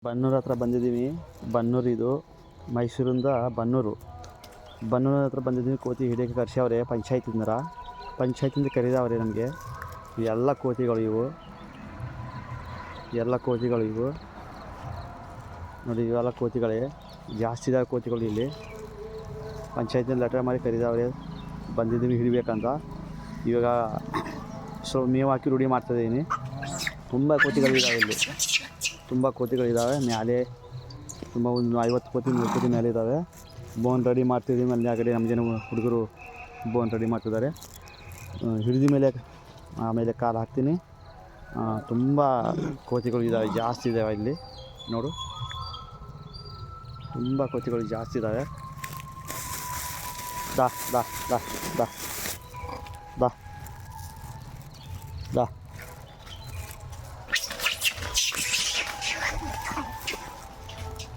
ಬನ್ನೂರು ಹತ್ರ ಬಂದಿದ್ದೀವಿ. ಬನ್ನೂರು ಇದು ಮೈಸೂರಿಂದ ಬನ್ನೂರು ಹತ್ರ ಬಂದಿದ್ದೀವಿ. ಕೋತಿ ಹಿಡಿಯೋಕ್ಕೆ ಕರ್ಸವ್ರೆ ಪಂಚಾಯತಿಂದ ಕರೀದವ್ರೆ ನಮಗೆ. ಎಲ್ಲ ಕೋತಿಗಳು ಇವು ನೋಡಿ, ಇವೆಲ್ಲ ಕೋತಿಗಳೇ. ಜಾಸ್ತಿ ಇದಾವೆ ಕೋತಿಗಳು ಇಲ್ಲಿ. ಪಂಚಾಯತಿಂದ ಲೆಟರ್ ಮಾಡಿ ಕರೀದವ್ರೆ, ಬಂದಿದ್ದೀವಿ ಹಿಡಿಬೇಕಂತ. ಇವಾಗ ಮೇವು ಹಾಕಿ ರೂಢಿ ಮಾಡ್ತಾಯಿದ್ದೀನಿ. ತುಂಬ ಕೋತಿಗಳಿದ್ದಾವೆ ಇಲ್ಲಿ, ಮೇಲೆ ತುಂಬ ಒಂದು 50 ಕೋತಿ 100 ಕೋತಿ ಮೇಲೆ ಇದ್ದಾವೆ. ಬೋನ್ ರೆಡಿ ಮಾಡ್ತಿದ್ದೀವಿ. ಅಲ್ಲಿ ಆ ಕಡೆ ನಮ್ಮ ಜನ ಹುಡುಗರು ಬೋನ್ ರೆಡಿ ಮಾಡ್ತಿದ್ದಾರೆ. ಹಿಡಿದ ಮೇಲೆ ಆಮೇಲೆ ಕಾಲು ಹಾಕ್ತೀನಿ. ತುಂಬ ಕೋತಿಗಳು ಇದ್ದಾವೆ, ಜಾಸ್ತಿ ಇದ್ದಾವೆ ಇಲ್ಲಿ. ನೋಡು, ತುಂಬ ಕೋತಿಗಳು ಜಾಸ್ತಿ ಇದ್ದಾವೆ. ದಾ ದಾ ದಾ ದಾ ದಾ ದಾ